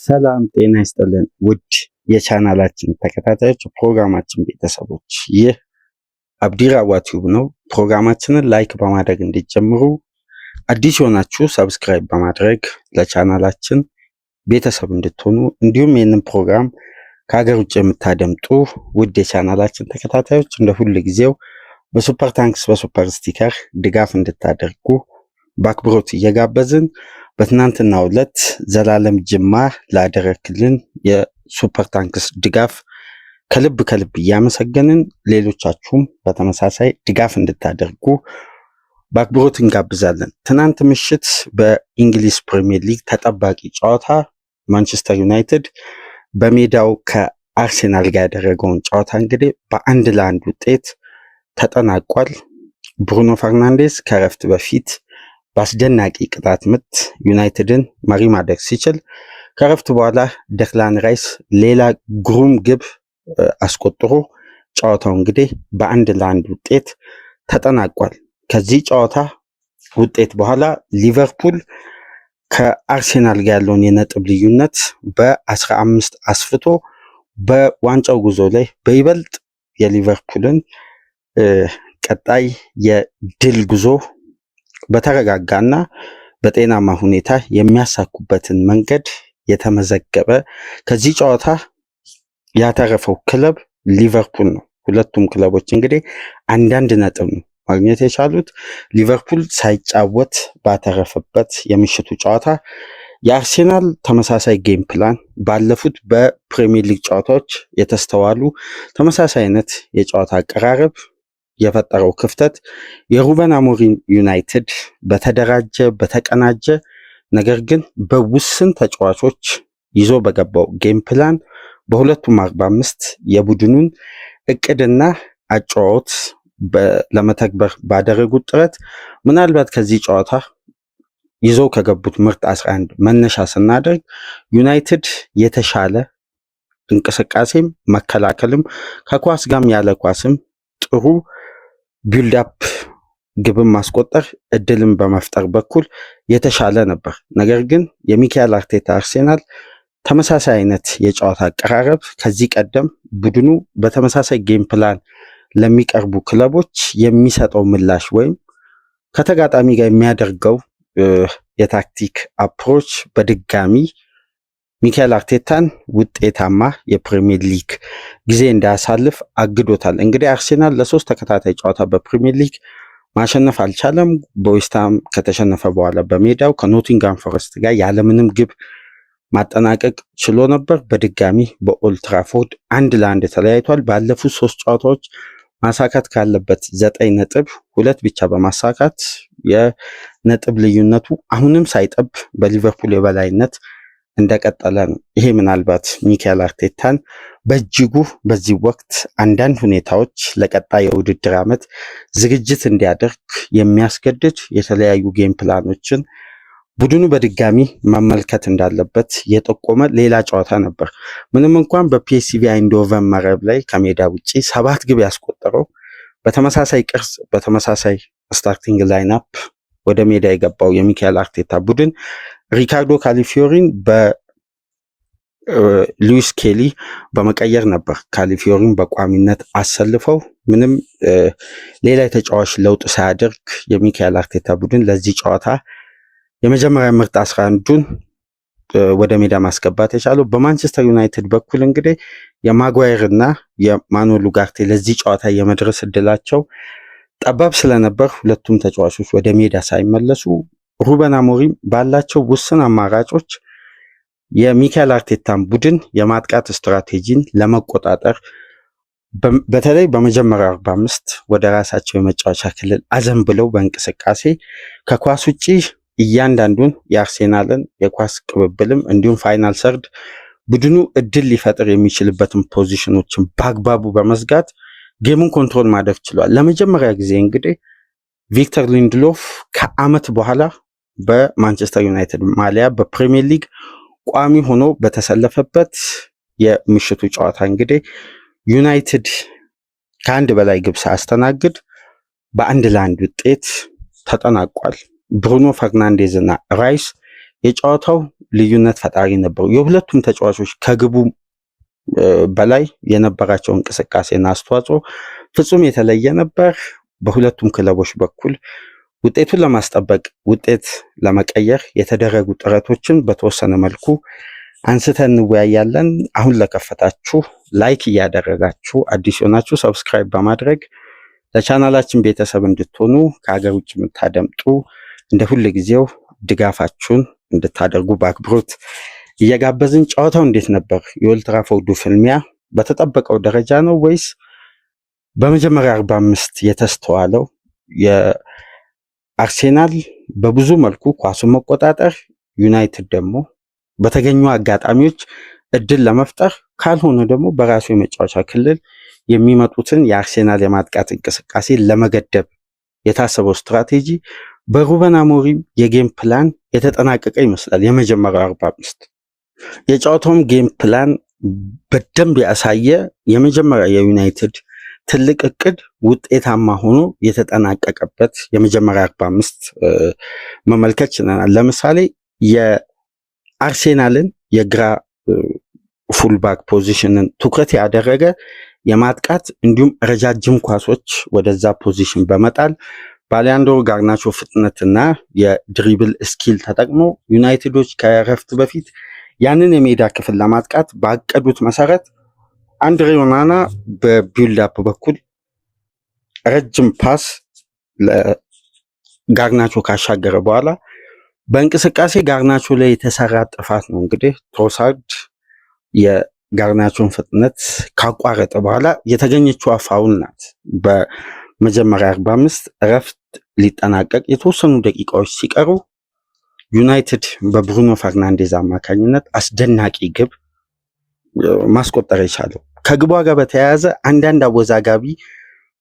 ሰላም ጤና ይስጥልን ውድ የቻናላችን ተከታታዮች ፕሮግራማችን ቤተሰቦች፣ ይህ አብዲራዋ ቲዩብ ነው። ፕሮግራማችንን ላይክ በማድረግ እንዲጀምሩ፣ አዲስ የሆናችሁ ሰብስክራይብ በማድረግ ለቻናላችን ቤተሰብ እንድትሆኑ፣ እንዲሁም ይህንን ፕሮግራም ከሀገር ውጭ የምታደምጡ ውድ የቻናላችን ተከታታዮች እንደ ሁል ጊዜው በሱፐር ታንክስ በሱፐር ስቲከር ድጋፍ እንድታደርጉ በአክብሮት እየጋበዝን በትናንትናው ዕለት ዘላለም ጅማ ላደረክልን የሱፐር ታንክስ ድጋፍ ከልብ እያመሰገንን ሌሎቻችሁም በተመሳሳይ ድጋፍ እንድታደርጉ በአክብሮት እንጋብዛለን። ትናንት ምሽት በእንግሊዝ ፕሪሚየር ሊግ ተጠባቂ ጨዋታ ማንቸስተር ዩናይትድ በሜዳው ከአርሴናል ጋር ያደረገውን ጨዋታ እንግዲህ በ1-1 ውጤት ተጠናቋል። ብሩኖ ፈርናንዴስ ከረፍት በፊት በአስደናቂ ቅጣት ምት ዩናይትድን መሪ ማድረግ ሲችል ከረፍት በኋላ ደክላን ራይስ ሌላ ግሩም ግብ አስቆጥሮ ጨዋታው እንግዲህ በ1-1 ውጤት ተጠናቋል። ከዚህ ጨዋታ ውጤት በኋላ ሊቨርፑል ከአርሴናል ጋር ያለውን የነጥብ ልዩነት በ15 አስፍቶ በዋንጫው ጉዞ ላይ በይበልጥ የሊቨርፑልን ቀጣይ የድል ጉዞ በተረጋጋና በጤናማ ሁኔታ የሚያሳኩበትን መንገድ የተመዘገበ ከዚህ ጨዋታ ያተረፈው ክለብ ሊቨርፑል ነው። ሁለቱም ክለቦች እንግዲህ አንዳንድ ነጥብ ነው ማግኘት የቻሉት። ሊቨርፑል ሳይጫወት ባተረፈበት የምሽቱ ጨዋታ የአርሴናል ተመሳሳይ ጌም ፕላን ባለፉት በፕሪሚየር ሊግ ጨዋታዎች የተስተዋሉ ተመሳሳይ አይነት የጨዋታ አቀራረብ የፈጠረው ክፍተት የሩበን አሞሪም ዩናይትድ በተደራጀ በተቀናጀ ነገር ግን በውስን ተጫዋቾች ይዞ በገባው ጌም ፕላን በሁለቱም 45 የቡድኑን እቅድና አጨዋወት ለመተግበር ባደረጉት ጥረት ምናልባት ከዚህ ጨዋታ ይዘው ከገቡት ምርጥ 11 መነሻ ስናደርግ ዩናይትድ የተሻለ እንቅስቃሴም መከላከልም ከኳስ ጋም ያለ ኳስም ጥሩ ቢልድ አፕ ግብም ማስቆጠር እድልም በመፍጠር በኩል የተሻለ ነበር። ነገር ግን የሚካኤል አርቴታ አርሴናል ተመሳሳይ አይነት የጨዋታ አቀራረብ ከዚህ ቀደም ቡድኑ በተመሳሳይ ጌም ፕላን ለሚቀርቡ ክለቦች የሚሰጠው ምላሽ ወይም ከተጋጣሚ ጋር የሚያደርገው የታክቲክ አፕሮች በድጋሚ ሚካኤል አርቴታን ውጤታማ የፕሪሚየር ሊግ ጊዜ እንዳያሳልፍ አግዶታል። እንግዲህ አርሴናል ለ3 ተከታታይ ጨዋታ በፕሪሚየር ሊግ ማሸነፍ አልቻለም። በዌስትሃም ከተሸነፈ በኋላ በሜዳው ከኖቲንጋም ፎረስት ጋር ያለምንም ግብ ማጠናቀቅ ችሎ ነበር። በድጋሚ በኦልድ ትራፎርድ 1-1 ተለያይቷል። ባለፉት 3 ጨዋታዎች ማሳካት ካለበት 9 ነጥብ 2 ብቻ በማሳካት የነጥብ ልዩነቱ አሁንም ሳይጠብ በሊቨርፑል የበላይነት እንደቀጠለ ነው። ይሄ ምናልባት ሚካኤል አርቴታን በእጅጉ በዚህ ወቅት አንዳንድ ሁኔታዎች ለቀጣይ የውድድር ዓመት ዝግጅት እንዲያደርግ የሚያስገድድ የተለያዩ ጌም ፕላኖችን ቡድኑ በድጋሚ መመልከት እንዳለበት የጠቆመ ሌላ ጨዋታ ነበር። ምንም እንኳን በፒኤስቪ አይንዶቨን መረብ ላይ ከሜዳ ውጪ 7 ግብ ያስቆጠረው በተመሳሳይ ቅርጽ በተመሳሳይ ስታርቲንግ ላይንአፕ ወደ ሜዳ የገባው የሚካኤል አርቴታ ቡድን ሪካርዶ ካሊፊዮሪን በሉዊስ ኬሊ በመቀየር ነበር ካሊፊዮሪን በቋሚነት አሰልፈው ምንም ሌላ የተጫዋች ለውጥ ሳያደርግ የሚካኤል አርቴታ ቡድን ለዚህ ጨዋታ የመጀመሪያ ምርጥ 11ዱን ወደ ሜዳ ማስገባት የቻለው። በማንቸስተር ዩናይትድ በኩል እንግዲህ የማጓየር እና የማኑኤል ኡጋርቴ ለዚህ ጨዋታ የመድረስ እድላቸው ጠባብ ስለነበር ሁለቱም ተጫዋቾች ወደ ሜዳ ሳይመለሱ ሩበን አሞሪም ባላቸው ውስን አማራጮች የሚካኤል አርቴታን ቡድን የማጥቃት ስትራቴጂን ለመቆጣጠር በተለይ በመጀመሪያው 45 ወደ ራሳቸው የመጫወቻ ክልል አዘንብለው በእንቅስቃሴ ከኳስ ውጪ እያንዳንዱን የአርሴናልን የኳስ ቅብብልም እንዲሁም ፋይናል ሰርድ ቡድኑ እድል ሊፈጥር የሚችልበትን ፖዚሽኖችን በአግባቡ በመዝጋት ጌሙን ኮንትሮል ማድረግ ችሏል። ለመጀመሪያ ጊዜ እንግዲህ ቪክተር ሊንድሎፍ ከዓመት በኋላ በማንቸስተር ዩናይትድ ማሊያ በፕሪሚየር ሊግ ቋሚ ሆኖ በተሰለፈበት የምሽቱ ጨዋታ እንግዲህ ዩናይትድ ከአንድ በላይ ግብ ሳያስተናግድ በ1-1 ውጤት ተጠናቋል። ብሩኖ ፈርናንዴዝ እና ራይስ የጨዋታው ልዩነት ፈጣሪ ነበሩ። የሁለቱም ተጫዋቾች ከግቡ በላይ የነበራቸው እንቅስቃሴና አስተዋጽኦ ፍጹም የተለየ ነበር። በሁለቱም ክለቦች በኩል ውጤቱን ለማስጠበቅ ውጤት ለመቀየር የተደረጉ ጥረቶችን በተወሰነ መልኩ አንስተን እንወያያለን። አሁን ለከፈታችሁ ላይክ እያደረጋችሁ አዲስ የሆናችሁ ሰብስክራይብ በማድረግ ለቻናላችን ቤተሰብ እንድትሆኑ ከሀገር ውጭ የምታደምጡ እንደ ሁል ጊዜው ድጋፋችሁን እንድታደርጉ በአክብሮት እየጋበዝን ጨዋታው እንዴት ነበር? የኦልድ ትራፎርዱ ፍልሚያ በተጠበቀው ደረጃ ነው ወይስ በመጀመሪያ 45 የተስተዋለው የአርሴናል በብዙ መልኩ ኳሱን መቆጣጠር፣ ዩናይትድ ደግሞ በተገኙ አጋጣሚዎች እድል ለመፍጠር ካልሆነ ደግሞ በራሱ የመጫወቻ ክልል የሚመጡትን የአርሴናል የማጥቃት እንቅስቃሴ ለመገደብ የታሰበው ስትራቴጂ በሩበን አሞሪም የጌም ፕላን የተጠናቀቀ ይመስላል። የመጀመሪያው 45 የጨዋታውም ጌም ፕላን በደንብ ያሳየ የመጀመሪያ የዩናይትድ ትልቅ እቅድ ውጤታማ ሆኖ የተጠናቀቀበት የመጀመሪያ 45 መመልከት ችለናል። ለምሳሌ የአርሴናልን የግራ ፉልባክ ፖዚሽንን ትኩረት ያደረገ የማጥቃት እንዲሁም ረጃጅም ኳሶች ወደዛ ፖዚሽን በመጣል በአሊያንድሮ ጋርናቾ ፍጥነትና የድሪብል ስኪል ተጠቅሞ ዩናይትዶች ከረፍት በፊት ያንን የሜዳ ክፍል ለማጥቃት ባቀዱት መሰረት አንድሬ ኦናና በቢልድ አፕ በኩል ረጅም ፓስ ለጋርናቾ ካሻገረ በኋላ በእንቅስቃሴ ጋርናቾ ላይ የተሰራ ጥፋት ነው። እንግዲህ ትሮሳርድ የጋርናቾን ፍጥነት ካቋረጠ በኋላ የተገኘችው ፋውል ናት። በመጀመሪያ 45 እረፍት ሊጠናቀቅ የተወሰኑ ደቂቃዎች ሲቀሩ ዩናይትድ በብሩኖ ፈርናንዴዝ አማካኝነት አስደናቂ ግብ ማስቆጠር የቻለው። ከግቧ ጋር በተያያዘ አንዳንድ አወዛጋቢ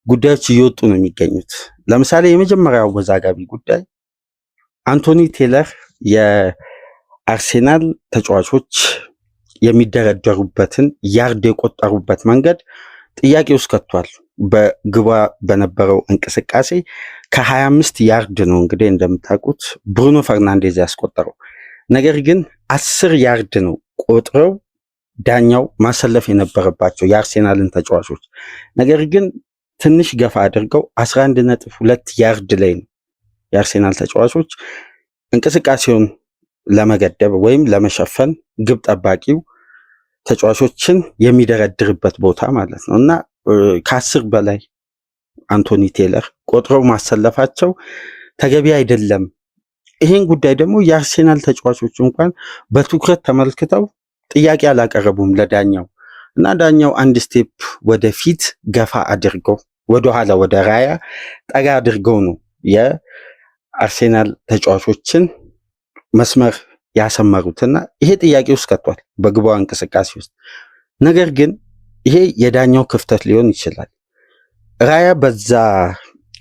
ጉዳዮች እየወጡ ነው የሚገኙት። ለምሳሌ የመጀመሪያው አወዛጋቢ ጉዳይ አንቶኒ ቴለር የአርሴናል ተጫዋቾች የሚደረደሩበትን ያርድ የቆጠሩበት መንገድ ጥያቄ ውስጥ ከቷል። በግቧ በነበረው እንቅስቃሴ ከ25 ያርድ ነው እንግዲህ እንደምታውቁት ብሩኖ ፈርናንዴዝ ያስቆጠረው። ነገር ግን 10 ያርድ ነው ቆጥረው ዳኛው ማሰለፍ የነበረባቸው የአርሴናልን ተጫዋቾች። ነገር ግን ትንሽ ገፋ አድርገው 11.2 ያርድ ላይ ነው የአርሴናል ተጫዋቾች እንቅስቃሴውን ለመገደብ ወይም ለመሸፈን ግብ ጠባቂው ተጫዋቾችን የሚደረድርበት ቦታ ማለት ነው እና ከ10 በላይ አንቶኒ ቴለር ቆጥረው ማሰለፋቸው ተገቢ አይደለም። ይሄን ጉዳይ ደግሞ የአርሴናል ተጫዋቾች እንኳን በትኩረት ተመልክተው ጥያቄ አላቀረቡም ለዳኛው እና ዳኛው አንድ ስቴፕ ወደፊት ገፋ አድርገው ወደኋላ ወደ ራያ ጠጋ አድርገው ነው የአርሴናል ተጫዋቾችን መስመር ያሰመሩትና ይሄ ጥያቄ ውስጥ ከቷል በግቧ እንቅስቃሴ ውስጥ። ነገር ግን ይሄ የዳኛው ክፍተት ሊሆን ይችላል። ራያ በዛ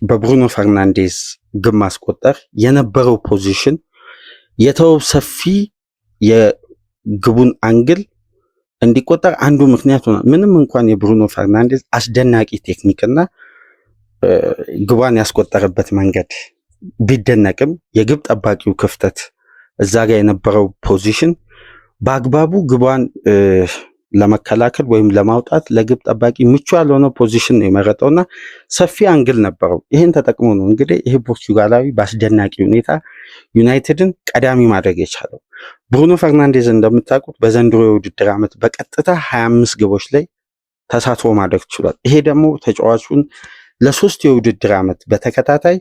በብሩኖ ፈርናንዴዝ ግብ ማስቆጠር የነበረው ፖዚሽን የተወው ሰፊ የግቡን አንግል እንዲቆጠር አንዱ ምክንያት ሆኗል። ምንም እንኳን የብሩኖ ፈርናንዴዝ አስደናቂ ቴክኒክና ግቧን ያስቆጠረበት መንገድ ቢደነቅም የግብ ጠባቂው ክፍተት እዛ ጋር የነበረው ፖዚሽን በአግባቡ ግቧን ለመከላከል ወይም ለማውጣት ለግብ ጠባቂ ምቹ ያልሆነ ፖዚሽን ነው የመረጠውና ሰፊ አንግል ነበረው። ይህን ተጠቅሞ ነው እንግዲህ ይህ ፖርቹጋላዊ በአስደናቂ ሁኔታ ዩናይትድን ቀዳሚ ማድረግ የቻለው። ብሩኖ ፈርናንዴዝ እንደምታውቁት በዘንድሮ የውድድር ዓመት በቀጥታ 25 ግቦች ላይ ተሳትፎ ማድረግ ችሏል። ይሄ ደግሞ ተጫዋቹን ለ3 የውድድር ዓመት በተከታታይ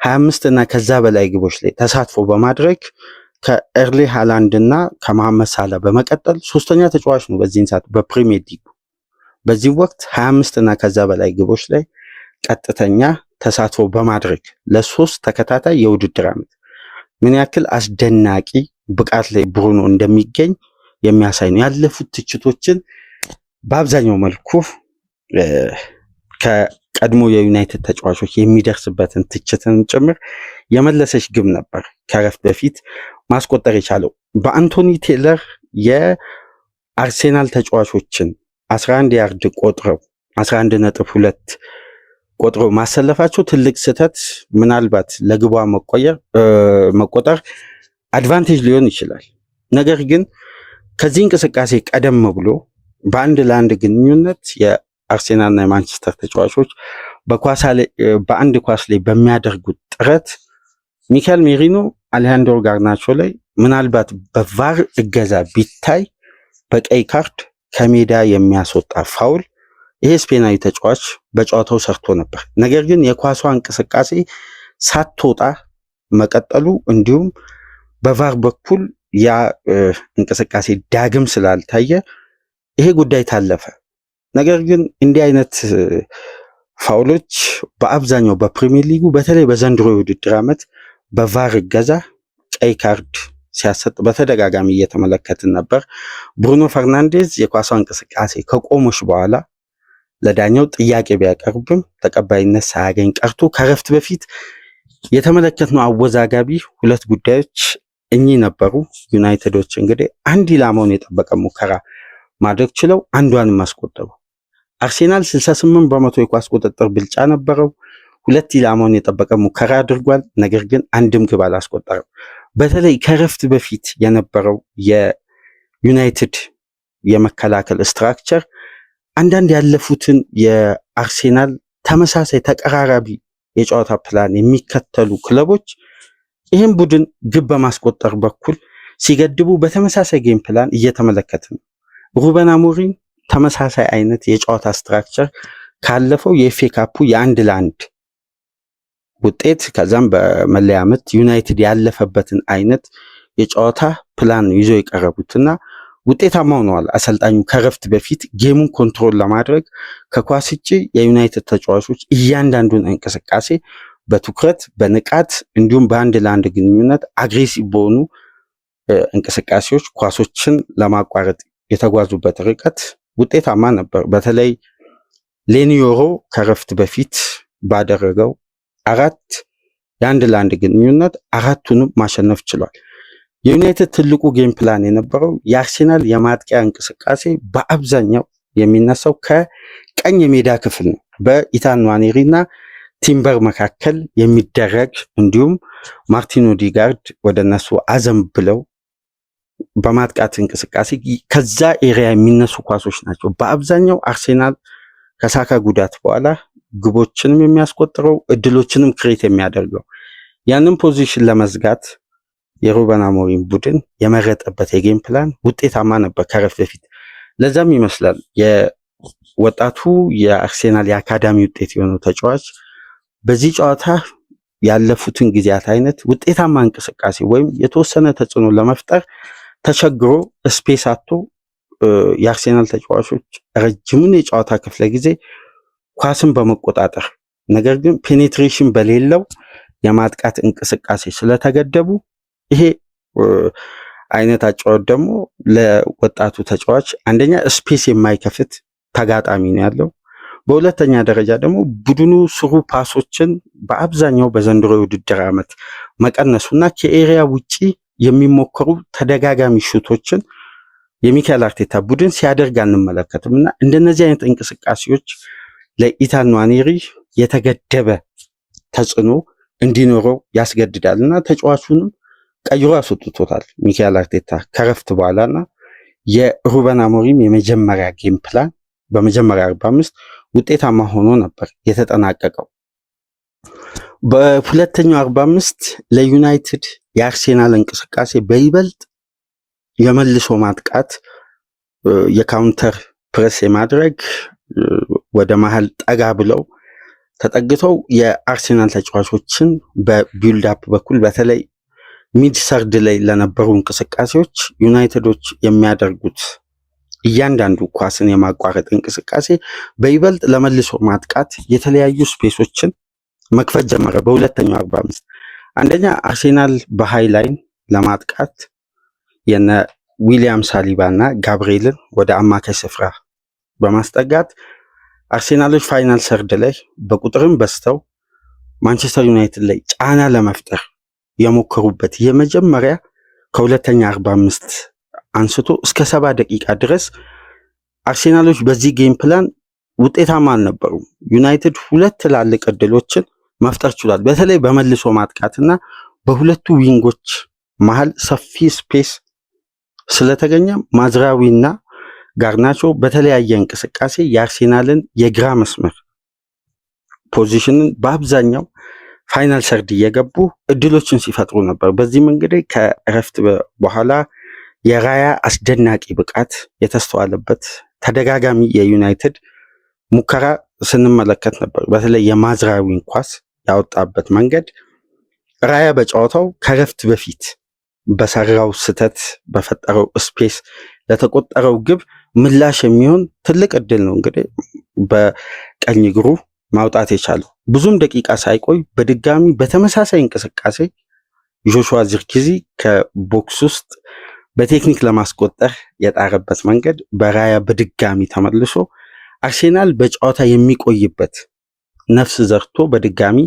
25 እና ከዛ በላይ ግቦች ላይ ተሳትፎ በማድረግ ከኤርሊ ሃላንድ እና ከመሐመድ ሳላ በመቀጠል ሶስተኛ ተጫዋች ነው በዚህን ሰዓት በፕሪሚየር ሊግ። በዚህ ወቅት 25 እና ከዛ በላይ ግቦች ላይ ቀጥተኛ ተሳትፎ በማድረግ ለ3 ተከታታይ የውድድር ዓመት ምን ያክል አስደናቂ ብቃት ላይ ብሩኖ እንደሚገኝ የሚያሳይ ነው። ያለፉት ትችቶችን በአብዛኛው መልኩ ከቀድሞ የዩናይትድ ተጫዋቾች የሚደርስበትን ትችትን ጭምር የመለሰች ግብ ነበር ከረፍት በፊት ማስቆጠር የቻለው። በአንቶኒ ቴለር የአርሴናል ተጫዋቾችን 11 ያርድ ቆጥረው 11.2 ቆጥረው ማሰለፋቸው ትልቅ ስህተት፣ ምናልባት ለግቧ መቆጠር አድቫንቴጅ ሊሆን ይችላል። ነገር ግን ከዚህ እንቅስቃሴ ቀደም ብሎ በአንድ ለአንድ ግንኙነት የአርሴናልና የማንቸስተር ተጫዋቾች በአንድ ኳስ ላይ በሚያደርጉት ጥረት ሚካኤል ሜሪኖ አሌሃንድሮ ጋርናቾ ላይ ምናልባት በቫር እገዛ ቢታይ በቀይ ካርድ ከሜዳ የሚያስወጣ ፋውል ይሄ ስፔናዊ ተጫዋች በጨዋታው ሰርቶ ነበር። ነገር ግን የኳሷ እንቅስቃሴ ሳትወጣ መቀጠሉ እንዲሁም በቫር በኩል ያ እንቅስቃሴ ዳግም ስላልታየ ይሄ ጉዳይ ታለፈ። ነገር ግን እንዲህ አይነት ፋውሎች በአብዛኛው በፕሪሚየር ሊጉ በተለይ በዘንድሮ የውድድር ዓመት በቫር እገዛ ቀይ ካርድ ሲያሰጥ በተደጋጋሚ እየተመለከትን ነበር። ብሩኖ ፈርናንዴዝ የኳሷ እንቅስቃሴ ከቆመች በኋላ ለዳኛው ጥያቄ ቢያቀርብም ተቀባይነት ሳያገኝ ቀርቶ ከረፍት በፊት የተመለከትነው አወዛጋቢ ሁለት ጉዳዮች እኚህ ነበሩ። ዩናይትዶች እንግዲህ አንድ ኢላማውን የጠበቀ ሙከራ ማድረግ ችለው አንዷንም አስቆጠሩ። አርሴናል 68% የኳስ ቁጥጥር ብልጫ ነበረው። ሁለት ኢላማውን የጠበቀ ሙከራ አድርጓል። ነገር ግን አንድም ግብ አላስቆጠረም። በተለይ ከረፍት በፊት የነበረው የዩናይትድ የመከላከል ስትራክቸር አንዳንድ ያለፉትን የአርሴናል ተመሳሳይ ተቀራራቢ የጨዋታ ፕላን የሚከተሉ ክለቦች ይህም ቡድን ግብ በማስቆጠር በኩል ሲገድቡ በተመሳሳይ ጌም ፕላን እየተመለከትን ነው። ሩበን አሞሪም ተመሳሳይ አይነት የጨዋታ ስትራክቸር ካለፈው የኤፍኤ ካፑ የአንድ ለአንድ ውጤት ከዛም በመለያ ምት ዩናይትድ ያለፈበትን አይነት የጨዋታ ፕላን ይዞ የቀረቡትና ውጤታማ ሆነዋል። አሰልጣኙ ከረፍት በፊት ጌሙን ኮንትሮል ለማድረግ ከኳስ ውጪ የዩናይትድ ተጫዋቾች እያንዳንዱን እንቅስቃሴ በትኩረት በንቃት እንዲሁም በአንድ ለአንድ ግንኙነት አግሬሲቭ በሆኑ እንቅስቃሴዎች ኳሶችን ለማቋረጥ የተጓዙበት ርቀት ውጤታማ ነበር። በተለይ ሌኒዮሮ ከረፍት በፊት ባደረገው 4 የአንድ ለአንድ ግንኙነት 4ቱንም ማሸነፍ ችሏል። የዩናይትድ ትልቁ ጌም ፕላን የነበረው የአርሴናል የማጥቂያ እንቅስቃሴ በአብዛኛው የሚነሳው ከቀኝ የሜዳ ክፍል ነው። በኢታን ንዋኔሪ እና ቲምበር መካከል የሚደረግ እንዲሁም ማርቲን ኦዴጋርድ ወደ እነሱ አዘም ብለው በማጥቃት እንቅስቃሴ ከዛ ኤሪያ የሚነሱ ኳሶች ናቸው። በአብዛኛው አርሴናል ከሳካ ጉዳት በኋላ ግቦችንም የሚያስቆጥረው እድሎችንም ክሬት የሚያደርገው ያንን ፖዚሽን ለመዝጋት የሩበን አሞሪም ቡድን የመረጠበት የጌም ፕላን ውጤታማ ነበር ከረፍት በፊት። ለዛም ይመስላል የወጣቱ የአርሴናል የአካዳሚ ውጤት የሆነው ተጫዋች በዚህ ጨዋታ ያለፉትን ጊዜያት አይነት ውጤታማ እንቅስቃሴ ወይም የተወሰነ ተጽዕኖ ለመፍጠር ተቸግሮ ስፔስ አጥቶ የአርሴናል ተጫዋቾች ረጅሙን የጨዋታ ክፍለ ጊዜ ኳስን በመቆጣጠር ነገር ግን ፔኔትሬሽን በሌለው የማጥቃት እንቅስቃሴ ስለተገደቡ ይሄ አይነት አጫወት ደግሞ ለወጣቱ ተጫዋች አንደኛ ስፔስ የማይከፍት ተጋጣሚ ነው ያለው። በሁለተኛ ደረጃ ደግሞ ቡድኑ ስሩ ፓሶችን በአብዛኛው በዘንድሮ የውድድር ዓመት መቀነሱና ከኤሪያ ውጪ የሚሞከሩ ተደጋጋሚ ሹቶችን የሚካኤል አርቴታ ቡድን ሲያደርግ አንመለከትም እና እንደነዚህ አይነት እንቅስቃሴዎች ለኢታን ንዋኔሪ የተገደበ ተጽዕኖ እንዲኖረው ያስገድዳል እና ተጫዋቹንም ቀይሮ አስወጥቶታል ሚካኤል አርቴታ ከረፍት በኋላና የሩበን አሞሪም የመጀመሪያ ጌም ፕላን በመጀመሪያ 45 ውጤታማ ሆኖ ነበር የተጠናቀቀው። በሁለተኛው 45 ለዩናይትድ የአርሴናል እንቅስቃሴ በይበልጥ የመልሶ ማጥቃት የካውንተር ፕሬስ የማድረግ ወደ መሃል ጠጋ ብለው ተጠግተው የአርሴናል ተጫዋቾችን በቢልድ አፕ በኩል በተለይ ሚድ ሰርድ ላይ ለነበሩ እንቅስቃሴዎች ዩናይትዶች የሚያደርጉት እያንዳንዱ ኳስን የማቋረጥ እንቅስቃሴ በይበልጥ ለመልሶ ማጥቃት የተለያዩ ስፔሶችን መክፈት ጀመረ። በሁለተኛው 45 አንደኛ አርሴናል በሃይ ላይን ለማጥቃት የነ ዊሊያም ሳሊባ እና ጋብሪኤልን ወደ አማካይ ስፍራ በማስጠጋት አርሴናሎች ፋይናል ሰርድ ላይ በቁጥርም በስተው ማንቸስተር ዩናይትድ ላይ ጫና ለመፍጠር የሞከሩበት የመጀመሪያ ከሁለተኛ 45 አንስቶ እስከ 70 ደቂቃ ድረስ አርሴናሎች በዚህ ጌም ፕላን ውጤታማ አልነበሩም። ዩናይትድ ሁለት ትላልቅ እድሎችን መፍጠር ችሏል። በተለይ በመልሶ ማጥቃትና በሁለቱ ዊንጎች መሃል ሰፊ ስፔስ ስለተገኘ ማዝራዊና ጋርናቾ በተለያየ እንቅስቃሴ የአርሴናልን የግራ መስመር ፖዚሽንን በአብዛኛው ፋይናል ሰርድ እየገቡ እድሎችን ሲፈጥሩ ነበር። በዚህም እንግዲህ ከእረፍት በኋላ የራያ አስደናቂ ብቃት የተስተዋለበት ተደጋጋሚ የዩናይትድ ሙከራ ስንመለከት ነበር። በተለይ የማዝራዊን ኳስ ያወጣበት መንገድ ራያ በጨዋታው ከእረፍት በፊት በሰራው ስህተት በፈጠረው ስፔስ ለተቆጠረው ግብ ምላሽ የሚሆን ትልቅ እድል ነው እንግዲህ በቀኝ እግሩ ማውጣት የቻለው። ብዙም ደቂቃ ሳይቆይ በድጋሚ በተመሳሳይ እንቅስቃሴ ጆሹዋ ዚርክዚ ከቦክስ ውስጥ በቴክኒክ ለማስቆጠር የጣረበት መንገድ በራያ በድጋሚ ተመልሶ አርሴናል በጨዋታ የሚቆይበት ነፍስ ዘርቶ በድጋሚ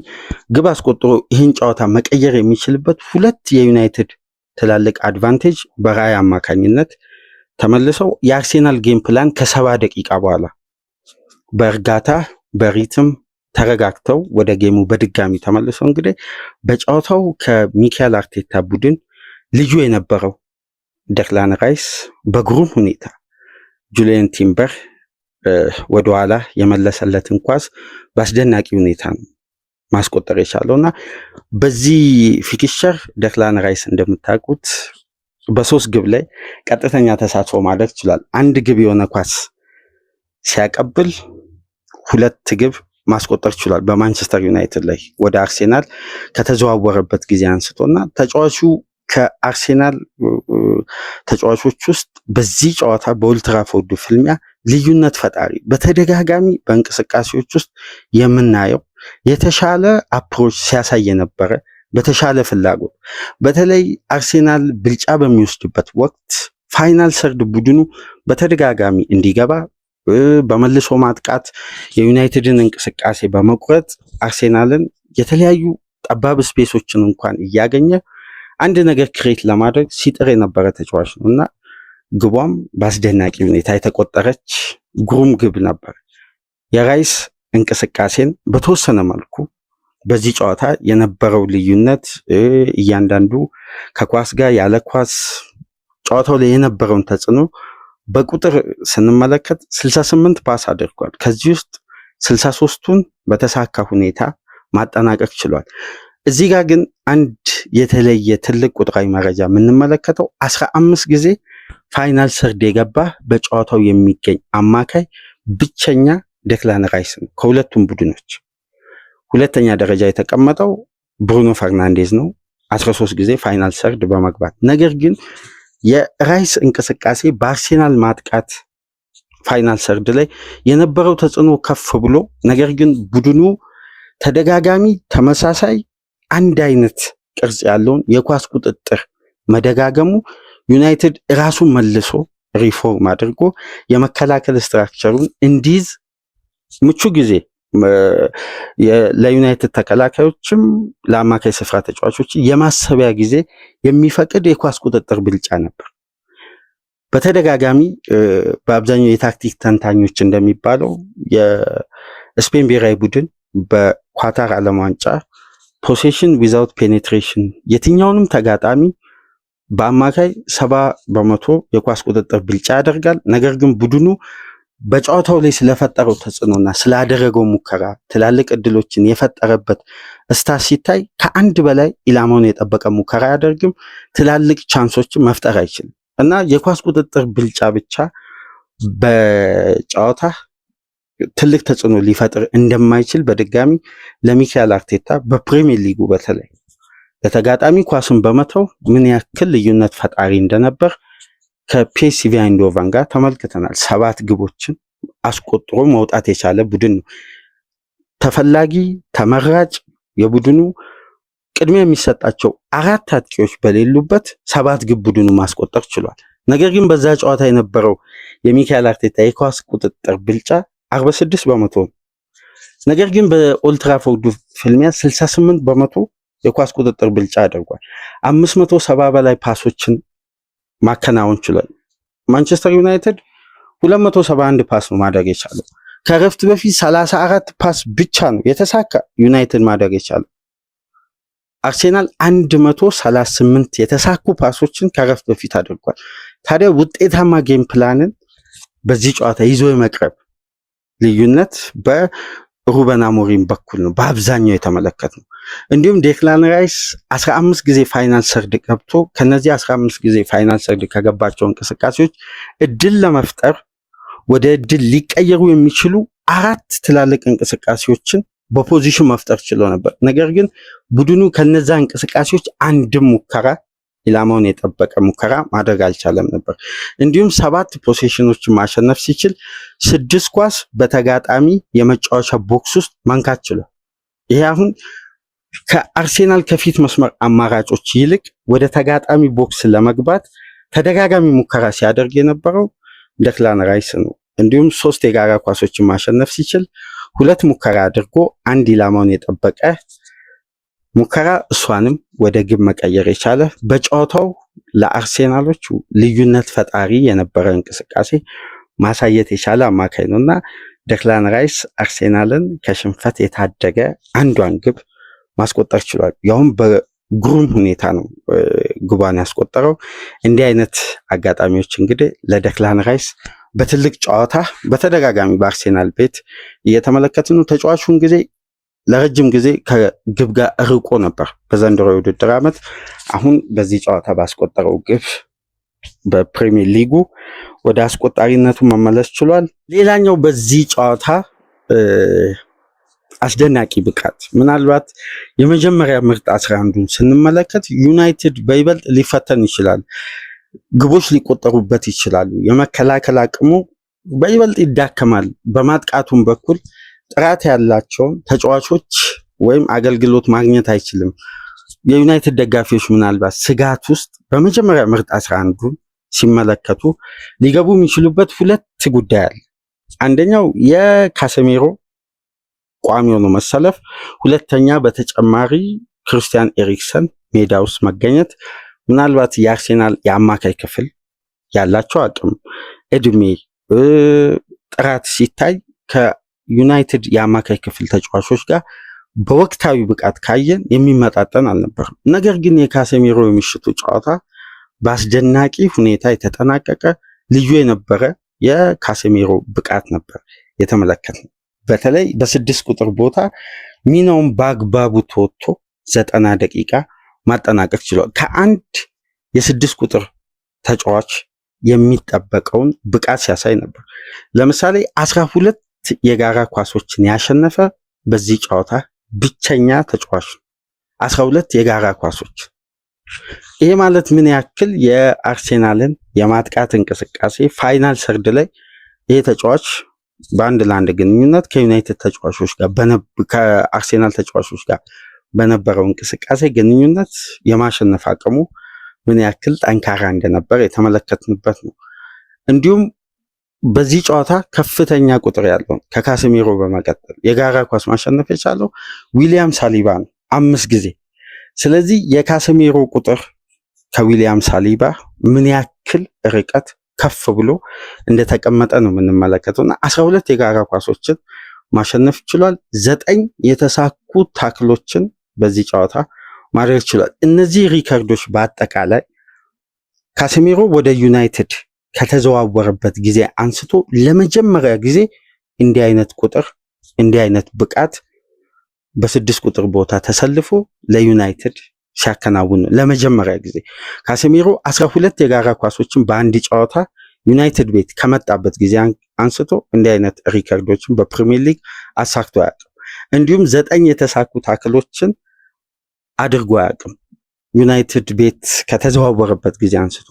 ግብ አስቆጥሮ ይህን ጨዋታ መቀየር የሚችልበት ሁለት የዩናይትድ ትላልቅ አድቫንቴጅ በራያ አማካኝነት ተመልሰው የአርሴናል ጌም ፕላን ከ70 ደቂቃ በኋላ በእርጋታ በሪትም ተረጋግተው ወደ ጌሙ በድጋሚ ተመልሰው እንግዲህ በጨዋታው ከሚካኤል አርቴታ ቡድን ልዩ የነበረው ዴክላን ራይስ በግሩም ሁኔታ ጁሊያን ቲምበር ወደኋላ የመለሰለትን ኳስ በአስደናቂ ሁኔታ ነው ማስቆጠር የቻለውና በዚህ ፊክስቸር ዴክላን ራይስ እንደምታውቁት በ3 ግብ ላይ ቀጥተኛ ተሳትፎ ማድረግ ይችላል። አንድ ግብ የሆነ ኳስ ሲያቀብል 2 ግብ ማስቆጠር ይችላል። በማንቸስተር ዩናይትድ ላይ ወደ አርሴናል ከተዘዋወረበት ጊዜ አንስቶና ተጫዋቹ ከአርሴናል ተጫዋቾች ውስጥ በዚህ ጨዋታ በኦልድ ትራፎርድ ፍልሚያ ልዩነት ፈጣሪ በተደጋጋሚ በእንቅስቃሴዎች ውስጥ የምናየው የተሻለ አፕሮች ሲያሳይ የነበረ በተሻለ ፍላጎት በተለይ አርሴናል ብልጫ በሚወስድበት ወቅት ፋይናል ሰርድ ቡድኑ በተደጋጋሚ እንዲገባ በመልሶ ማጥቃት የዩናይትድን እንቅስቃሴ በመቁረጥ አርሴናልን የተለያዩ ጠባብ ስፔሶችን እንኳን እያገኘ አንድ ነገር ክሬት ለማድረግ ሲጥር የነበረ ተጫዋች ነው እና ግቧም በአስደናቂ ሁኔታ የተቆጠረች ግሩም ግብ ነበር። የራይስ እንቅስቃሴን በተወሰነ መልኩ በዚህ ጨዋታ የነበረው ልዩነት እያንዳንዱ ከኳስ ጋር ያለ ኳስ ጨዋታው ላይ የነበረውን ተጽዕኖ በቁጥር ስንመለከት 68 ፓስ አድርጓል። ከዚህ ውስጥ 63ቱን በተሳካ ሁኔታ ማጠናቀቅ ችሏል። እዚህ ጋር ግን አንድ የተለየ ትልቅ ቁጥራዊ መረጃ የምንመለከተው 15 ጊዜ ፋይናል ሰርድ የገባ በጨዋታው የሚገኝ አማካይ ብቸኛ ዴክላን ራይስ ነው ከሁለቱም ቡድኖች። ሁለተኛ ደረጃ የተቀመጠው ብሩኖ ፈርናንዴዝ ነው 13 ጊዜ ፋይናል ሰርድ በመግባት። ነገር ግን የራይስ እንቅስቃሴ በአርሴናል ማጥቃት ፋይናል ሰርድ ላይ የነበረው ተጽዕኖ ከፍ ብሎ ነገር ግን ቡድኑ ተደጋጋሚ ተመሳሳይ አንድ አይነት ቅርጽ ያለውን የኳስ ቁጥጥር መደጋገሙ ዩናይትድ ራሱን መልሶ ሪፎርም አድርጎ የመከላከል ስትራክቸሩን እንዲይዝ ምቹ ጊዜ ለዩናይትድ ተከላካዮችም ለአማካይ ስፍራ ተጫዋቾች የማሰቢያ ጊዜ የሚፈቅድ የኳስ ቁጥጥር ብልጫ ነበር። በተደጋጋሚ በአብዛኛው የታክቲክ ተንታኞች እንደሚባለው የስፔን ብሔራዊ ቡድን በኳታር ዓለም ዋንጫ ፖሴሽን ዊዛውት ፔኔትሬሽን የትኛውንም ተጋጣሚ በአማካይ 70% የኳስ ቁጥጥር ብልጫ ያደርጋል። ነገር ግን ቡድኑ በጨዋታው ላይ ስለፈጠረው ተጽዕኖና ስላደረገው ሙከራ ትላልቅ እድሎችን የፈጠረበት ስታት ሲታይ ከአንድ በላይ ኢላማውን የጠበቀ ሙከራ አያደርግም። ትላልቅ ቻንሶችን መፍጠር አይችልም እና የኳስ ቁጥጥር ብልጫ ብቻ በጨዋታ ትልቅ ተጽዕኖ ሊፈጥር እንደማይችል በድጋሚ ለሚካኤል አርቴታ በፕሪሚየር ሊጉ በተለይ ለተጋጣሚ ኳስን በመተው ምን ያክል ልዩነት ፈጣሪ እንደነበር ከፒኤስቪ አይንድሆቨን ጋር ተመልክተናል። 7 ግቦችን አስቆጥሮ መውጣት የቻለ ቡድን ነው። ተፈላጊ ተመራጭ የቡድኑ ቅድሚያ የሚሰጣቸው 4 አጥቂዎች በሌሉበት 7 ግብ ቡድኑ ማስቆጠር ችሏል። ነገር ግን በዛ ጨዋታ የነበረው የሚካኤል አርቴታ የኳስ ቁጥጥር ብልጫ 46% ነው። ነገር ግን በኦልድ ትራፎርድ ፍልሚያ 68% የኳስ ቁጥጥር ብልጫ አድርጓል። 570 በላይ ፓሶችን ማከናወን ችሏል። ማንቸስተር ዩናይትድ 271 ፓስ ነው ማድረግ የቻለው። ከረፍት በፊት 34 ፓስ ብቻ ነው የተሳካ ዩናይትድ ማድረግ የቻለው። አርሴናል 138 የተሳኩ ፓሶችን ከረፍት በፊት አድርጓል። ታዲያ ውጤታማ ጌም ፕላንን በዚህ ጨዋታ ይዞ የመቅረብ ልዩነት በሩበን አሞሪም በኩል ነው በአብዛኛው የተመለከትነው። እንዲሁም ዴክላን ራይስ 15 ጊዜ ፋይናል ሰርድ ገብቶ ከነዚህ 15 ጊዜ ፋይናል ሰርድ ከገባቸው እንቅስቃሴዎች እድል ለመፍጠር ወደ እድል ሊቀየሩ የሚችሉ 4 ትላልቅ እንቅስቃሴዎችን በፖዚሽን መፍጠር ችሎ ነበር። ነገር ግን ቡድኑ ከነዛ እንቅስቃሴዎች አንድም ሙከራ ኢላማውን የጠበቀ ሙከራ ማድረግ አልቻለም ነበር። እንዲሁም 7 ፖሴሽኖችን ማሸነፍ ሲችል 6 ኳስ በተጋጣሚ የመጫወቻ ቦክስ ውስጥ መንካት ችሏል። ይሄ አሁን ከአርሴናል ከፊት መስመር አማራጮች ይልቅ ወደ ተጋጣሚ ቦክስ ለመግባት ተደጋጋሚ ሙከራ ሲያደርግ የነበረው ዴክላን ራይስ ነው። እንዲሁም 3 የጋራ ኳሶችን ማሸነፍ ሲችል 2 ሙከራ አድርጎ 1 ኢላማውን የጠበቀ ሙከራ እሷንም ወደ ግብ መቀየር የቻለ በጨዋታው ለአርሴናሎች ልዩነት ፈጣሪ የነበረ እንቅስቃሴ ማሳየት የቻለ አማካይ ነውና ዴክላን ራይስ አርሴናልን ከሽንፈት የታደገ አንዷን ግብ ማስቆጠር ችሏል። ያውም በግሩም ሁኔታ ነው ግቧን ያስቆጠረው። እንዲህ አይነት አጋጣሚዎች እንግዲህ ለዴክላን ራይስ በትልቅ ጨዋታ በተደጋጋሚ በአርሴናል ቤት እየተመለከትን ነው። ተጫዋቹን ጊዜ ለረጅም ጊዜ ከግብ ጋር ርቆ ነበር በዘንድሮ የውድድር ዓመት። አሁን በዚህ ጨዋታ ባስቆጠረው ግብ በፕሪሚየር ሊጉ ወደ አስቆጣሪነቱ መመለስ ችሏል። ሌላኛው በዚህ ጨዋታ አስደናቂ ብቃት ምናልባት የመጀመሪያ ምርጥ 11ን ስንመለከት ዩናይትድ በይበልጥ ሊፈተን ይችላል፣ ግቦች ሊቆጠሩበት ይችላሉ፣ የመከላከል አቅሙ በይበልጥ ይዳከማል። በማጥቃቱም በኩል ጥራት ያላቸውን ተጫዋቾች ወይም አገልግሎት ማግኘት አይችልም። የዩናይትድ ደጋፊዎች ምናልባት ስጋት ውስጥ በመጀመሪያ ምርጥ 11ን ሲመለከቱ ሊገቡ የሚችሉበት 2 ጉዳይ አለ። አንደኛው የካሴሜሮ ቋሚ ሆኖ መሰለፍ፣ ሁለተኛ በተጨማሪ ክርስቲያን ኤሪክሰን ሜዳ ውስጥ መገኘት። ምናልባት የአርሴናል የአማካይ ክፍል ያላቸው አቅም፣ እድሜ፣ ጥራት ሲታይ ከዩናይትድ የአማካይ ክፍል ተጫዋቾች ጋር በወቅታዊ ብቃት ካየን የሚመጣጠን አልነበረም። ነገር ግን የካሴሜሮ የምሽቱ ጨዋታ በአስደናቂ ሁኔታ የተጠናቀቀ ልዩ የነበረ የካሴሜሮ ብቃት ነበር የተመለከትነው። በተለይ በ6 ቁጥር ቦታ ሚናውን በአግባቡ ተወጥቶ 90 ደቂቃ ማጠናቀቅ ችሏል። ከአንድ የ6 ቁጥር ተጫዋች የሚጠበቀውን ብቃት ሲያሳይ ነበር። ለምሳሌ 12 የጋራ ኳሶችን ያሸነፈ በዚህ ጨዋታ ብቸኛ ተጫዋች ነው። 12 የጋራ ኳሶች። ይሄ ማለት ምን ያክል የአርሴናልን የማጥቃት እንቅስቃሴ ፋይናል ሰርድ ላይ ይሄ ተጫዋች በአንድ ለአንድ ግንኙነት ከዩናይትድ ተጫዋቾች ጋር ከአርሴናል ተጫዋቾች ጋር በነበረው እንቅስቃሴ ግንኙነት የማሸነፍ አቅሙ ምን ያክል ጠንካራ እንደነበር የተመለከትንበት ነው። እንዲሁም በዚህ ጨዋታ ከፍተኛ ቁጥር ያለው ከካሴሜሮ በመቀጠል የጋራ ኳስ ማሸነፍ የቻለው ዊሊያም ሳሊባ ነው 5 ጊዜ። ስለዚህ የካሴሜሮ ቁጥር ከዊሊያም ሳሊባ ምን ያክል ርቀት ከፍ ብሎ እንደተቀመጠ ነው የምንመለከተውና 12 የጋራ ኳሶችን ማሸነፍ ችሏል። 9 የተሳኩ ታክሎችን በዚህ ጨዋታ ማድረግ ችሏል። እነዚህ ሪከርዶች በአጠቃላይ ካሴሜሮ ወደ ዩናይትድ ከተዘዋወረበት ጊዜ አንስቶ ለመጀመሪያ ጊዜ እንዲህ አይነት ቁጥር እንዲህ አይነት ብቃት በ6 ቁጥር ቦታ ተሰልፎ ለዩናይትድ ሲያከናውን ለመጀመሪያ ጊዜ ካሴሜሮ 12 የጋራ ኳሶችን በአንድ ጨዋታ ዩናይትድ ቤት ከመጣበት ጊዜ አንስቶ እንዲህ አይነት ሪከርዶችን በፕሪሚየር ሊግ አሳክቶ አያውቅም። እንዲሁም 9 የተሳኩ ታክሎችን አድርጎ አያውቅም ዩናይትድ ቤት ከተዘዋወረበት ጊዜ አንስቶ።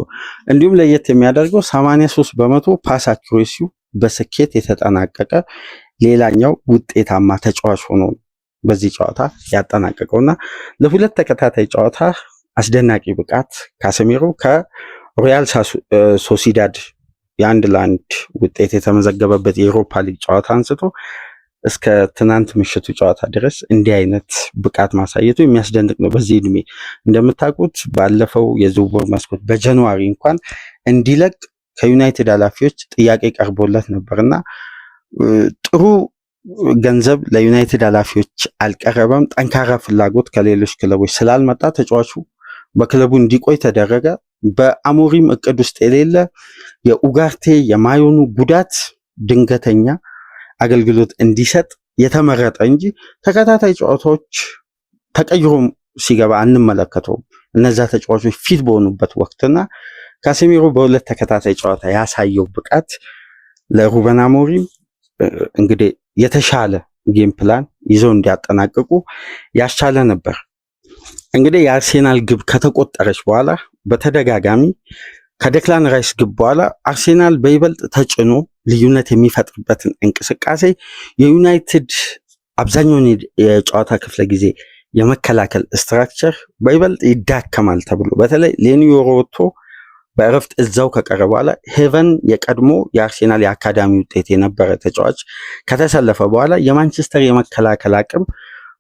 እንዲሁም ለየት የሚያደርገው 83% ፓስ አኩሬሲው በስኬት የተጠናቀቀ ሌላኛው ውጤታማ ተጫዋች ሆኖ በዚህ ጨዋታ ያጠናቀቀውና ለሁለት ተከታታይ ጨዋታ አስደናቂ ብቃት ካሴሜሮ ከሮያል ሶሲዳድ የ1-1 ውጤት የተመዘገበበት የዩሮፓ ሊግ ጨዋታ አንስቶ እስከ ትናንት ምሽቱ ጨዋታ ድረስ እንዲህ አይነት ብቃት ማሳየቱ የሚያስደንቅ ነው። በዚህ እድሜ እንደምታውቁት ባለፈው የዝውውር መስኮት በጃንዋሪ እንኳን እንዲለቅ ከዩናይትድ ኃላፊዎች ጥያቄ ቀርቦለት ነበርና ጥሩ ገንዘብ ለዩናይትድ ኃላፊዎች አልቀረበም። ጠንካራ ፍላጎት ከሌሎች ክለቦች ስላልመጣ ተጫዋቹ በክለቡ እንዲቆይ ተደረገ። በአሞሪም እቅድ ውስጥ የሌለ የኡጋርቴ የማዮኑ ጉዳት ድንገተኛ አገልግሎት እንዲሰጥ የተመረጠ እንጂ ተከታታይ ጨዋታዎች ተቀይሮ ሲገባ አንመለከተውም። እነዛ ተጫዋቾች ፊት በሆኑበት ወቅትና ካሴሚሮ በሁለት ተከታታይ ጨዋታ ያሳየው ብቃት ለሩበን አሞሪም እንግዲህ የተሻለ ጌም ፕላን ይዘው እንዲያጠናቅቁ ያስቻለ ነበር። እንግዲህ የአርሴናል ግብ ከተቆጠረች በኋላ በተደጋጋሚ ከዴክላን ራይስ ግብ በኋላ አርሴናል በይበልጥ ተጭኖ ልዩነት የሚፈጥርበትን እንቅስቃሴ የዩናይትድ አብዛኛውን የጨዋታ ክፍለ ጊዜ የመከላከል ስትራክቸር በይበልጥ ይዳከማል ተብሎ በተለይ ሌኒዮሮ ወጥቶ በእረፍት እዛው ከቀረ በኋላ ሄቨን የቀድሞ የአርሴናል የአካዳሚ ውጤት የነበረ ተጫዋች ከተሰለፈ በኋላ የማንቸስተር የመከላከል አቅም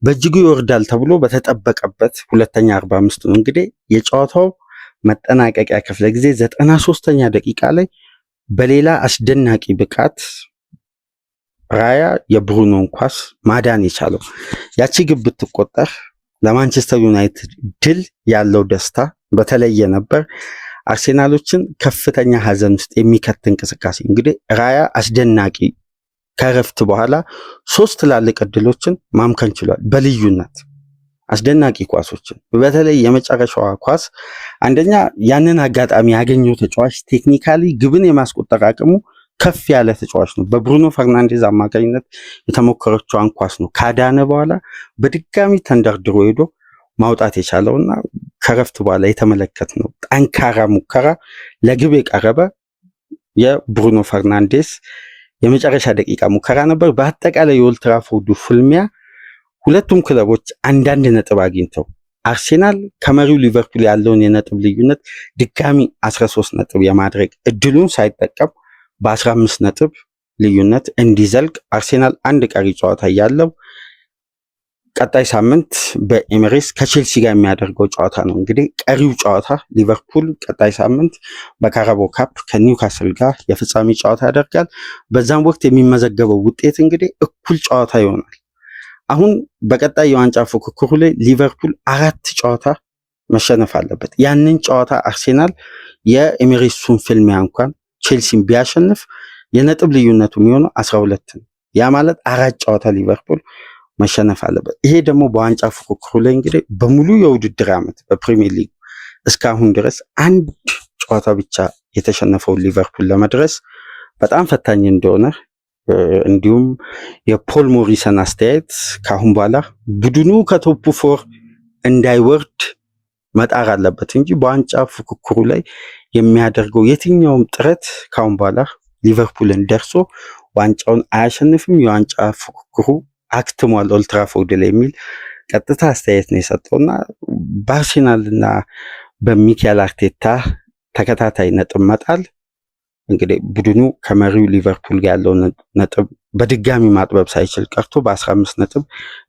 በእጅጉ ይወርዳል ተብሎ በተጠበቀበት ሁለተኛ 45 ነው እንግዲህ የጨዋታው መጠናቀቂያ ክፍለ ጊዜ 93ኛ ደቂቃ ላይ በሌላ አስደናቂ ብቃት ራያ የብሩኖን ኳስ ማዳን የቻለው። ያቺ ግብ ብትቆጠር ለማንቸስተር ዩናይትድ ድል ያለው ደስታ በተለየ ነበር። አርሴናሎችን ከፍተኛ ሀዘን ውስጥ የሚከት እንቅስቃሴ እንግዲህ ራያ አስደናቂ ከረፍት በኋላ 3 ትላልቅ እድሎችን ማምከን ችሏል። በልዩነት አስደናቂ ኳሶችን በተለይ የመጨረሻዋ ኳስ አንደኛ ያንን አጋጣሚ ያገኘው ተጫዋች ቴክኒካሊ ግብን የማስቆጠር አቅሙ ከፍ ያለ ተጫዋች ነው። በብሩኖ ፈርናንዴዝ አማካኝነት የተሞከረችዋን ኳስ ነው ካዳነ በኋላ በድጋሚ ተንደርድሮ ሄዶ ማውጣት የቻለውና ከረፍት በኋላ የተመለከትነው ጠንካራ ሙከራ ለግብ የቀረበ የብሩኖ ፈርናንዴዝ የመጨረሻ ደቂቃ ሙከራ ነበር። በአጠቃላይ የኦልድ ትራፎርዱ ፍልሚያ ሁለቱም ክለቦች አንዳንድ ነጥብ አግኝተው አርሴናል ከመሪው ሊቨርፑል ያለውን የነጥብ ልዩነት ድጋሚ 13 ነጥብ የማድረግ እድሉን ሳይጠቀም በ15 ነጥብ ልዩነት እንዲዘልቅ አርሴናል አንድ ቀሪ ጨዋታ ያለው ቀጣይ ሳምንት በኤሚሬትስ ከቼልሲ ጋር የሚያደርገው ጨዋታ ነው። እንግዲህ ቀሪው ጨዋታ ሊቨርፑል ቀጣይ ሳምንት በካራቦ ካፕ ከኒውካስል ጋር የፍጻሜ ጨዋታ ያደርጋል። በዛም ወቅት የሚመዘገበው ውጤት እንግዲህ እኩል ጨዋታ ይሆናል። አሁን በቀጣይ የዋንጫ ፉክክሩ ላይ ሊቨርፑል 4 ጨዋታ መሸነፍ አለበት። ያንን ጨዋታ አርሴናል የኤሚሬትሱን ፍልሚያ እንኳን ቼልሲን ቢያሸንፍ የነጥብ ልዩነቱ የሚሆነው 12 ነው። ያ ማለት 4 ጨዋታ ሊቨርፑል መሸነፍ አለበት። ይሄ ደግሞ በዋንጫ ፉክክሩ ላይ እንግዲህ በሙሉ የውድድር ዓመት በፕሪሚየር ሊግ እስካሁን ድረስ አንድ ጨዋታ ብቻ የተሸነፈውን ሊቨርፑል ለመድረስ በጣም ፈታኝ እንደሆነ እንዲሁም የፖል ሞሪሰን አስተያየት ካሁን በኋላ ቡድኑ ከቶፕ 4 እንዳይወርድ መጣር አለበት እንጂ በዋንጫ ፉክክሩ ላይ የሚያደርገው የትኛውም ጥረት ካሁን በኋላ ሊቨርፑልን ደርሶ ዋንጫውን አያሸንፍም፣ የዋንጫ ፉክክሩ አክትሟል ኦልድ ትራፎርድ ላይ የሚል ቀጥታ አስተያየት ነው የሰጠውና በአርሴናልና በሚካኤል አርቴታ ተከታታይ ነጥብ መጣል እንግዲህ ቡድኑ ከመሪው ሊቨርፑል ጋር ያለው ነጥብ በድጋሚ ማጥበብ ሳይችል ቀርቶ በ15 ነጥብ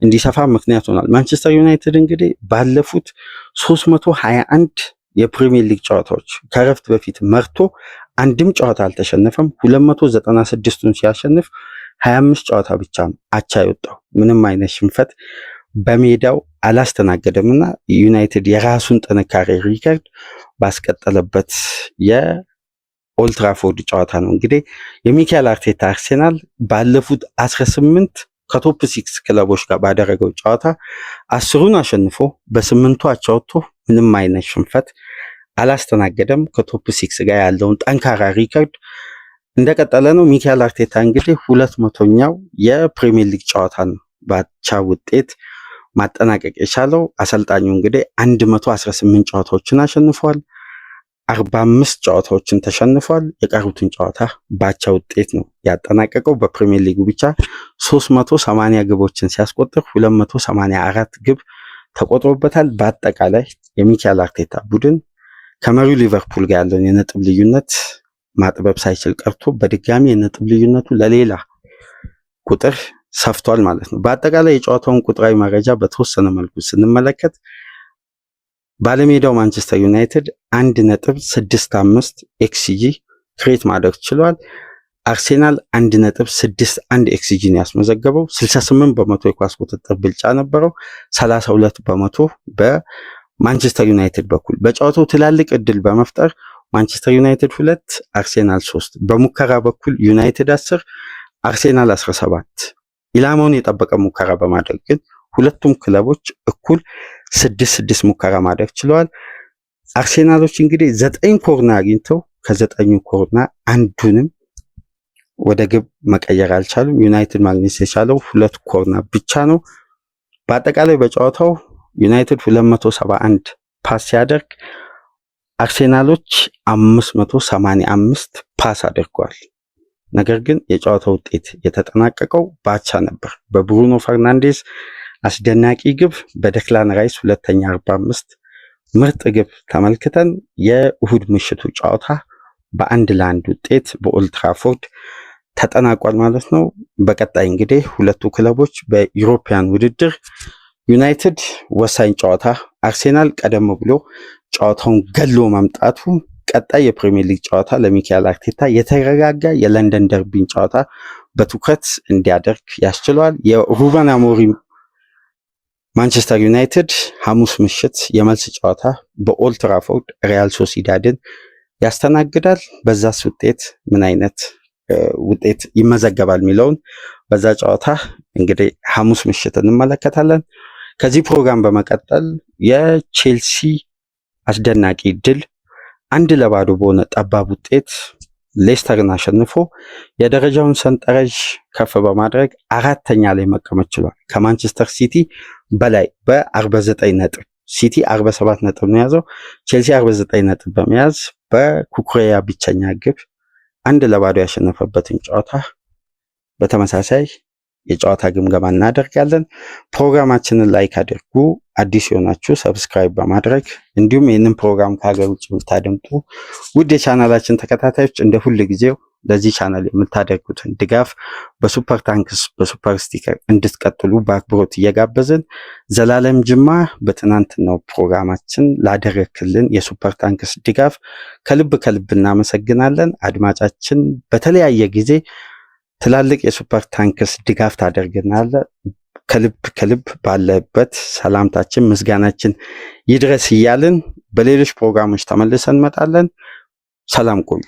እንዲሰፋ ምክንያት ሆኗል። ማንቸስተር ዩናይትድ እንግዲህ ባለፉት 321 የፕሪሚየር ሊግ ጨዋታዎች ከረፍት በፊት መርቶ አንድም ጨዋታ አልተሸነፈም። 296ቱን ሲያሸንፍ 25 ጨዋታ ብቻ ነው አቻ የወጣው። ምንም አይነት ሽንፈት በሜዳው አላስተናገደምና ዩናይትድ የራሱን ጥንካሬ ሪከርድ ባስቀጠለበት የኦልድ ትራፎርድ ጨዋታ ነው እንግዲህ የሚካኤል አርቴታ አርሴናል ባለፉት 18 ከቶፕ 6 ክለቦች ጋር ባደረገው ጨዋታ 10ን አሸንፎ በ8ቱ አቻ ወጥቶ ምንም አይነት ሽንፈት አላስተናገደም። ከቶፕ 6 ጋር ያለውን ጠንካራ ሪከርድ እንደቀጠለ ነው። ሚካኤል አርቴታ እንግዲህ 200ኛው የፕሪሚየር ሊግ ጨዋታ ነው በአቻ ውጤት ማጠናቀቅ የቻለው። አሰልጣኙ እንግዲህ 118 ጨዋታዎችን አሸንፏል፣ 45 ጨዋታዎችን ተሸንፏል። የቀሩትን ጨዋታ በአቻ ውጤት ነው ያጠናቀቀው። በፕሪሚየር ሊጉ ብቻ 380 ግቦችን ሲያስቆጥር 284 ግብ ተቆጥሮበታል። በአጠቃላይ የሚካኤል አርቴታ ቡድን ከመሪው ሊቨርፑል ጋር ያለውን የነጥብ ልዩነት ማጥበብ ሳይችል ቀርቶ በድጋሚ የነጥብ ልዩነቱ ለሌላ ቁጥር ሰፍቷል ማለት ነው። በአጠቃላይ የጨዋታውን ቁጥራዊ መረጃ በተወሰነ መልኩ ስንመለከት ባለሜዳው ማንቸስተር ዩናይትድ 1.65 ኤክስጂ ክሬት ማድረግ ችሏል። አርሴናል 1.61 ኤክስጂን ያስመዘገበው 68% የኳስ ቁጥጥር ብልጫ ነበረው። 32% በማንቸስተር ዩናይትድ በኩል በጨዋታው ትላልቅ እድል በመፍጠር ማንቸስተር ዩናይትድ 2 አርሴናል 3 በሙከራ በኩል ዩናይትድ 10 አርሴናል 17 ኢላማውን የጠበቀ ሙከራ በማድረግ ግን ሁለቱም ክለቦች እኩል 6 ሙከራ ማድረግ ችለዋል። አርሴናሎች እንግዲህ 9 ኮርና አግኝተው ከ9 ኮርና አንዱንም ወደ ግብ መቀየር አልቻሉም። ዩናይትድ ማግኘት የቻለው 2 ኮርና ብቻ ነው። በአጠቃላይ በጨዋታው ዩናይትድ 271 ፓስ ሲያደርግ አርሴናሎች 585 ፓስ አድርገዋል። ነገር ግን የጨዋታው ውጤት የተጠናቀቀው ባቻ ነበር። በብሩኖ ፈርናንዴዝ አስደናቂ ግብ፣ በደክላን ራይስ ሁለተኛ 45 ምርጥ ግብ ተመልክተን የእሁድ ምሽቱ ጨዋታ በ1-1 ውጤት በኦልድ ትራፎርድ ተጠናቋል ማለት ነው። በቀጣይ እንግዲህ ሁለቱ ክለቦች በዩሮፒያን ውድድር ዩናይትድ ወሳኝ ጨዋታ፣ አርሴናል ቀደም ብሎ ጨዋታውን ገሎ መምጣቱ ቀጣይ የፕሪሚየር ሊግ ጨዋታ ለሚካኤል አርቴታ የተረጋጋ የለንደን ደርቢን ጨዋታ በትኩረት እንዲያደርግ ያስችለዋል። የሩበን አሞሪም ማንቸስተር ዩናይትድ ሐሙስ ምሽት የመልስ ጨዋታ በኦልድ ትራፎርድ ሪያል ሶሲዳድን ያስተናግዳል። በዛስ ውጤት ምን አይነት ውጤት ይመዘገባል የሚለውን በዛ ጨዋታ እንግዲህ ሐሙስ ምሽት እንመለከታለን። ከዚህ ፕሮግራም በመቀጠል የቼልሲ አስደናቂ ድል 1-0 በሆነ ጠባብ ውጤት ሌስተርን አሸንፎ የደረጃውን ሰንጠረዥ ከፍ በማድረግ 4ኛ ላይ መቀመጥ ችሏል። ከማንቸስተር ሲቲ በላይ በ49 ነጥብ። ሲቲ 47 ነጥብ ነው የያዘው። ቼልሲ 49 ነጥብ በመያዝ በኩኩሬያ ብቸኛ ግብ 1-0 ያሸነፈበትን ጨዋታ በተመሳሳይ የጨዋታ ግምገማ እናደርጋለን። ፕሮግራማችንን ላይክ አድርጉ። አዲስ የሆናችሁ ሰብስክራይብ በማድረግ እንዲሁም ይህንን ፕሮግራም ከሀገር ውጭ የምታደምጡ ውድ የቻናላችን ተከታታዮች እንደ ሁል ጊዜው ለዚህ ቻናል የምታደርጉትን ድጋፍ በሱፐር ታንክስ በሱፐር ስቲከር እንድትቀጥሉ በአክብሮት እየጋበዝን ዘላለም ጅማ በትናንትናው ፕሮግራማችን ላደረክልን የሱፐር ታንክስ ድጋፍ ከልብ እናመሰግናለን። አድማጫችን በተለያየ ጊዜ ትላልቅ የሱፐር ታንክስ ድጋፍ ታደርግናለ። ከልብ ባለበት ሰላምታችን ምስጋናችን ይድረስ እያልን በሌሎች ፕሮግራሞች ተመልሰን እንመጣለን። ሰላም ቆዩ።